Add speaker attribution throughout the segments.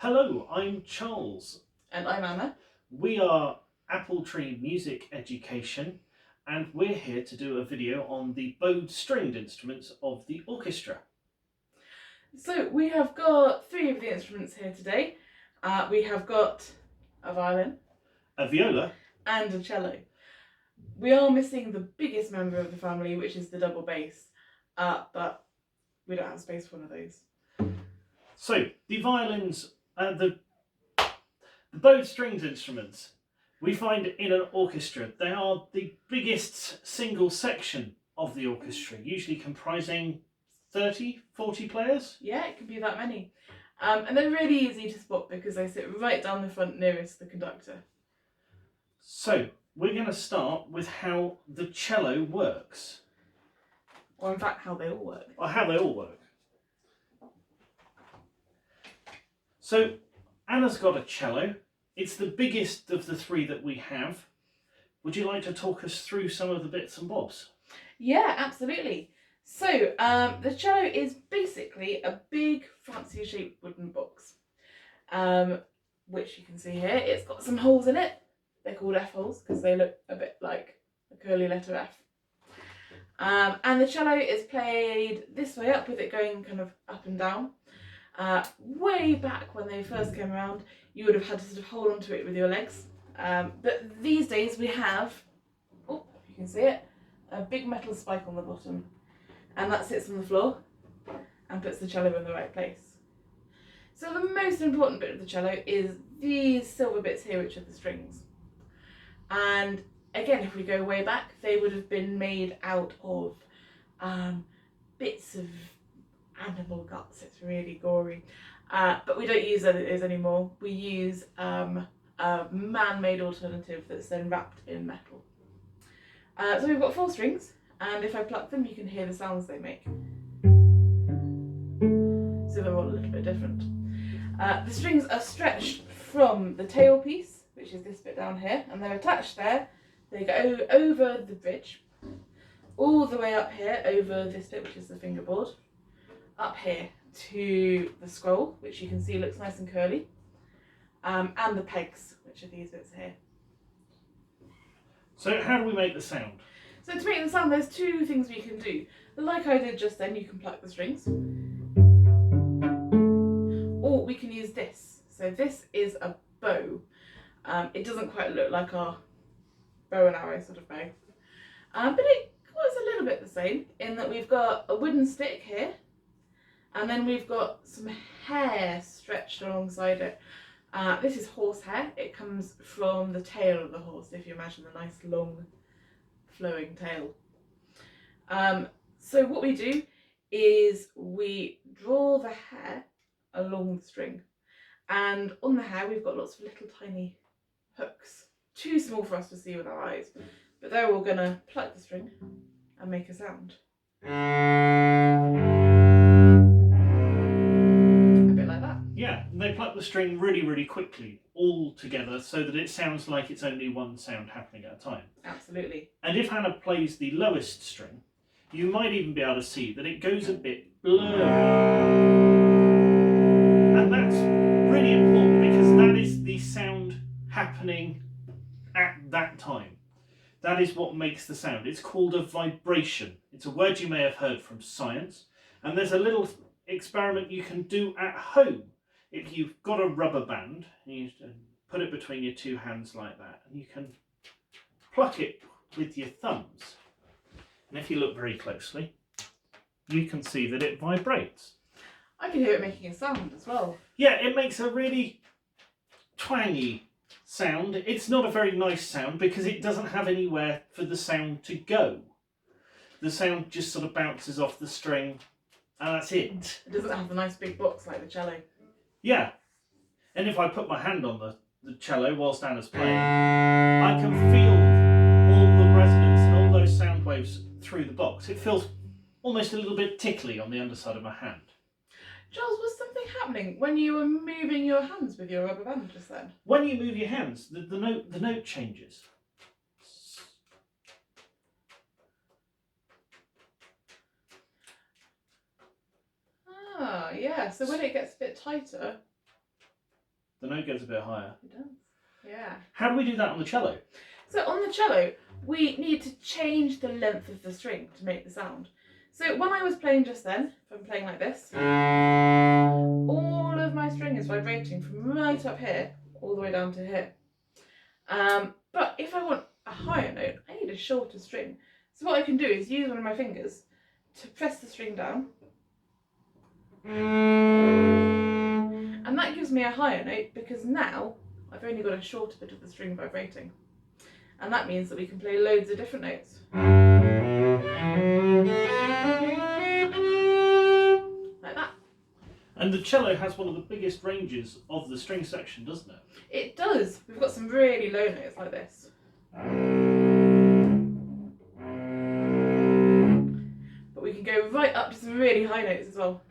Speaker 1: Hello, I'm Charles.
Speaker 2: And I'm Anna.
Speaker 1: We are Apple Tree Music Education, and we're here to do a video on the bowed stringed instruments of the orchestra.
Speaker 2: So we have got three of the instruments here today. We have got a violin,
Speaker 1: A viola,
Speaker 2: and a cello. We are missing the biggest member of the family, which is the double bass, but we don't have space for one of those.
Speaker 1: So the violins, the bowed strings instruments, we find in an orchestra, they are the biggest single section of the orchestra, usually comprising 30, 40 players.
Speaker 2: Yeah, it can be that many. And they're really easy to spot because they sit right down the front nearest the conductor.
Speaker 1: So we're going to start with how the cello works.
Speaker 2: Or in fact, how they all work.
Speaker 1: Or how they all work. So Anna's got a cello. It's the biggest of the three that we have. Would you like to talk us through some of the bits and bobs?
Speaker 2: Yeah, absolutely. So the cello is basically a big fancy shaped wooden box, which you can see here. It's got some holes in it. They're called F holes because they look a bit like a curly letter F. And the cello is played this way up, with it going kind of up and down. Way back when they first came around, you would have had to sort of hold onto it with your legs. But these days we have, oh, you can see it, a big metal spike on the bottom, and that sits on the floor and puts the cello in the right place. So the most important bit of the cello is these silver bits here, which are the strings. And again, if we go way back, they would have been made out of bits of animal guts. It's really gory, but we don't use those anymore. We use a man-made alternative that's then wrapped in metal. So we've got 4 strings, and if I pluck them, you can hear the sounds they make. So they're all a little bit different. The strings are stretched from the tailpiece, which is this bit down here, and they're attached there. They go over the bridge, all the way up here over this bit, which is the fingerboard, up here to the scroll, which you can see looks nice and curly, and the pegs, which are these bits here.
Speaker 1: So how do we make the sound?
Speaker 2: So to make the sound, there's 2 things we can do. Like I did just then, you can pluck the strings, or we can use this. So this is a bow. It doesn't quite look like our bow and arrow sort of bow, but it was a little bit the same in that we've got a wooden stick here, and then we've got some hair stretched alongside it. This is horsehair. It comes from the tail of the horse, if you imagine the nice long flowing tail. So what we do is we draw the hair along the string, and on the hair we've got lots of little tiny hooks. Too small for us to see with our eyes, but they're all gonna pluck the string and make a sound. A bit like that.
Speaker 1: Yeah, and they pluck the string really, really quickly, all together, so that it sounds like it's only one sound happening at a time.
Speaker 2: Absolutely.
Speaker 1: And if Anna plays the lowest string, you might even be able to see that it goes a bit blurry. And that's really important because that is the sound happening at that time. That is what makes the sound. It's called a vibration. It's a word you may have heard from science. And there's a little experiment you can do at home. If you've got a rubber band, you put it between your 2 hands like that, and you can pluck it with your thumbs. And if you look very closely, you can see that it vibrates.
Speaker 2: I can hear it making a sound as well.
Speaker 1: Yeah, it makes a really twangy sound. It's not a very nice sound because it doesn't have anywhere for the sound to go. The sound just sort of bounces off the string, and that's it.
Speaker 2: It doesn't have the nice big box like the cello.
Speaker 1: Yeah, and if I put my hand on the cello whilst Anna's playing, I can feel all the resonance and all those sound waves through the box. It feels almost a little bit tickly on the underside of my hand.
Speaker 2: Charles, was something happening when you were moving your hands with your rubber band just then?
Speaker 1: When you move your hands, the note changes.
Speaker 2: Ah, yeah. So when it gets a bit tighter,
Speaker 1: The note goes a bit higher.
Speaker 2: It does. Yeah.
Speaker 1: How do we do that on the cello?
Speaker 2: So on the cello, we need to change the length of the string to make the sound. So when I was playing just then, if I'm playing like this, all of my string is vibrating from right up here all the way down to here. But if I want a higher note, I need a shorter string. So what I can do is use one of my fingers to press the string down. And that gives me a higher note because now I've only got a shorter bit of the string vibrating. And that means that we can play loads of different notes. Like that.
Speaker 1: And the cello has one of the biggest ranges of the string section, doesn't it?
Speaker 2: It does. We've got some really low notes like this. But we can go right up to some really high notes as well.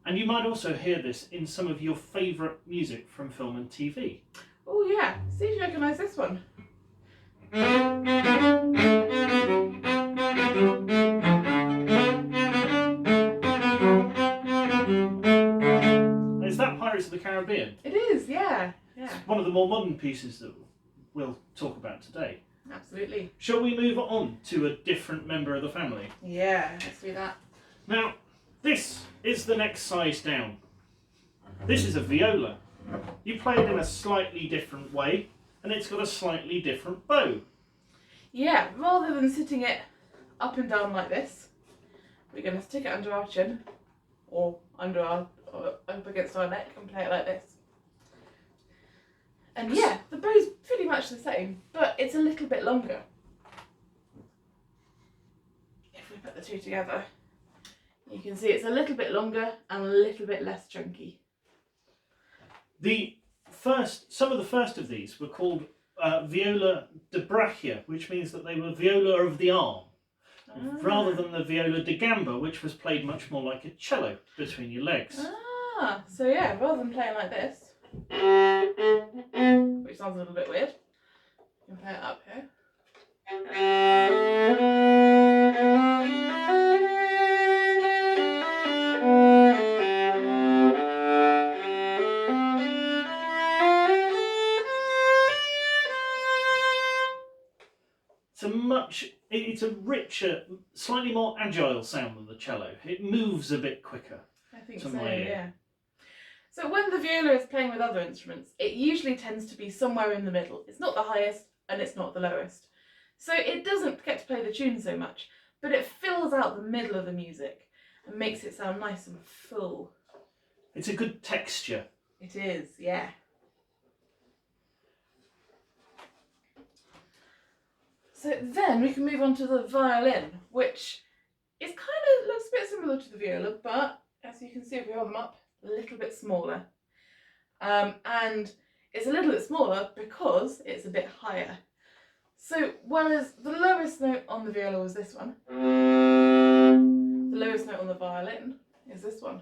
Speaker 1: And you might also hear this in some of your favourite music from film and TV.
Speaker 2: Oh yeah, see if you recognise this one.
Speaker 1: Is that Pirates of the Caribbean?
Speaker 2: It is, yeah.
Speaker 1: It's one of the more modern pieces that we'll talk about today.
Speaker 2: Absolutely.
Speaker 1: Shall we move on to a different member of the family?
Speaker 2: Yeah, let's do that.
Speaker 1: Now, this is the next size down. This is a viola. You play it in a slightly different way, and it's got a slightly different bow.
Speaker 2: Yeah, rather than sitting it up and down like this, we're going to stick it under our chin, or under our, or up against our neck and play it like this. And yeah, the bow's pretty much the same, but it's a little bit longer. If we put the two together, you can see it's a little bit longer and a little bit less chunky.
Speaker 1: Some of the first of these were called viola da braccia, which means that they were viola of the arm, rather than the viola da gamba, which was played much more like a cello between your legs.
Speaker 2: Ah, so yeah, rather than playing like this, which sounds a little bit weird, you can play it up here.
Speaker 1: It's a richer, slightly more agile sound than the cello. It moves a bit quicker.
Speaker 2: I think
Speaker 1: to
Speaker 2: so,
Speaker 1: my ear.
Speaker 2: yeah. So when the viola is playing with other instruments, it usually tends to be somewhere in the middle. It's not the highest and it's not the lowest. So it doesn't get to play the tune so much, but it fills out the middle of the music and makes it sound nice and full.
Speaker 1: It's a good texture.
Speaker 2: It is, yeah. So then we can move on to the violin, which is looks a bit similar to the viola, but as you can see if we hold them up, a little bit smaller. And it's a little bit smaller because it's a bit higher. So whereas the lowest note on the viola was this one, the lowest note on the violin is this one.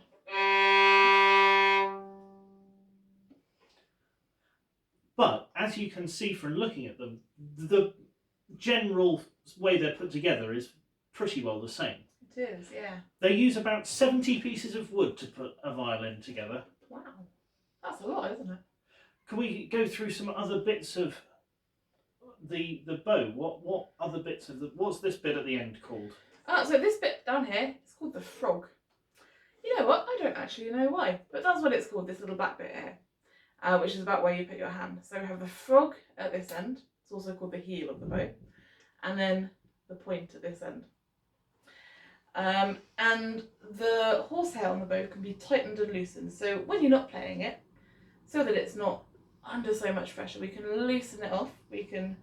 Speaker 1: But as you can see from looking at them, the general way they're put together is pretty well the same.
Speaker 2: It is, yeah.
Speaker 1: They use about 70 pieces of wood to put a violin together.
Speaker 2: Wow, that's a lot, isn't it?
Speaker 1: Can we go through some other bits of the bow? What other bits of what's this bit at the end called?
Speaker 2: So this bit down here is called the frog. You know what? I don't actually know why, but that's what it's called, this little back bit here, which is about where you put your hand. So we have the frog at this end. It's also called the heel of the bow, and then the point at this end. And the horsehair on the bow can be tightened and loosened. So when you're not playing it, so that it's not under so much pressure, we can loosen it off. We can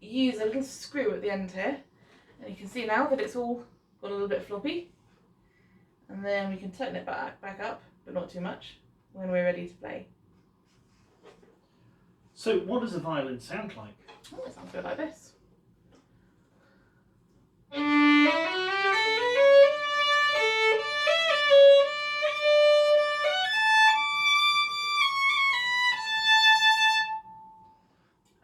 Speaker 2: use a little screw at the end here, and you can see now that it's all got a little bit floppy. And then we can tighten it back up, but not too much, when we're ready to play.
Speaker 1: So what does a violin sound like?
Speaker 2: Oh, it sounds a bit like this.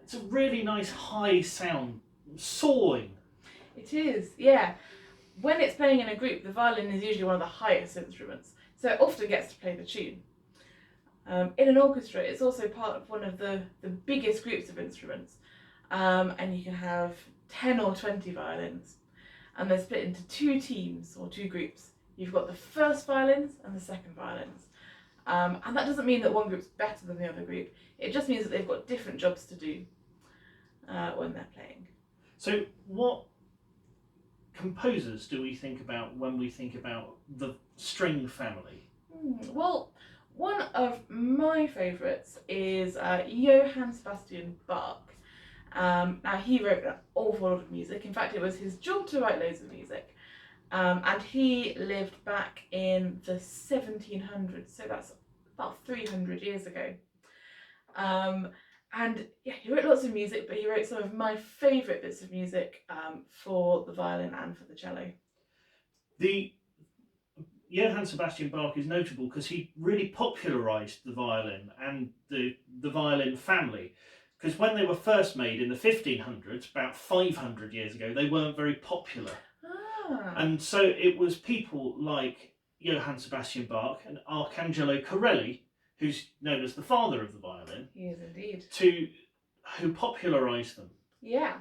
Speaker 1: It's a really nice high sound, sawing.
Speaker 2: It is, yeah. when it's playing in a group, the violin is usually one of the highest instruments, so it often gets to play the tune. In an orchestra, it's also part of one of the biggest groups of instruments, and you can have 10 or 20 violins, and they're split into 2 teams or 2 groups. You've got the first violins and the second violins, and that doesn't mean that one group's better than the other group. It just means that they've got different jobs to do when they're playing.
Speaker 1: So what composers do we think about when we think about the string family?
Speaker 2: Well, one of my favourites is Johann Sebastian Bach. Now, he wrote an awful lot of music. In fact, it was his job to write loads of music. And he lived back in the 1700s, so that's about 300 years ago. And yeah, he wrote lots of music, but he wrote some of my favourite bits of music for the violin and for the cello.
Speaker 1: The Johann Sebastian Bach is notable because he really popularised the violin and the violin family. Because when they were first made in the 1500s, about 500 years ago, they weren't very popular. And so it was people like Johann Sebastian Bach and Arcangelo Corelli, who's known as the father of the violin.
Speaker 2: He is indeed.
Speaker 1: Who popularised them.
Speaker 2: Yeah.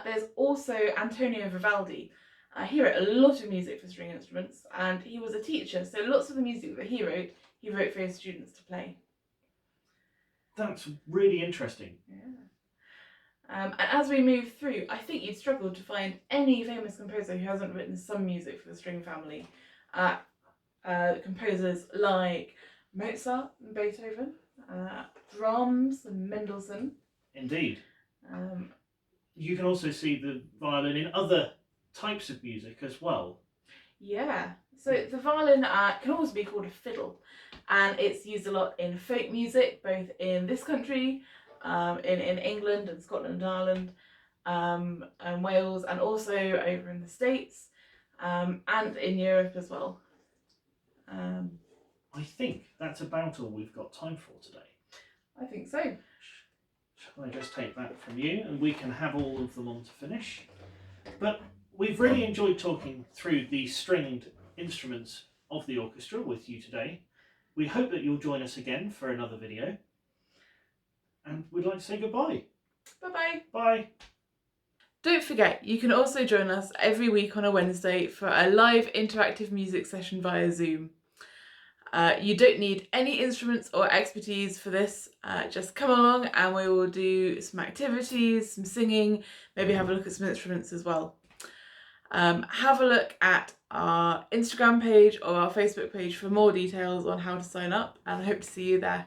Speaker 2: There's also Antonio Vivaldi. He wrote a lot of music for string instruments, and he was a teacher, so lots of the music that he wrote for his students to play.
Speaker 1: That's really interesting.
Speaker 2: Yeah. And as we move through, I think you'd struggle to find any famous composer who hasn't written some music for the string family. Composers like Mozart and Beethoven, Brahms and Mendelssohn.
Speaker 1: Indeed. You can also see the violin in other types of music as well.
Speaker 2: Yeah, so the violin can also be called a fiddle, and it's used a lot in folk music, both in this country, in England and Scotland and Ireland, and Wales, and also over in the States, and in Europe as well.
Speaker 1: I think that's about all we've got time for today.
Speaker 2: I think so.
Speaker 1: Shall I just take that from you, and we can have all of them on to finish. But we've really enjoyed talking through the stringed instruments of the orchestra with you today. We hope that you'll join us again for another video. And we'd like to say goodbye.
Speaker 2: Bye-bye.
Speaker 1: Bye.
Speaker 2: Don't forget, you can also join us every week on a Wednesday for a live interactive music session via Zoom. You don't need any instruments or expertise for this. Just come along and we will do some activities, some singing, maybe have a look at some instruments as well. Have a look at our Instagram page or our Facebook page for more details on how to sign up, and I hope to see you there.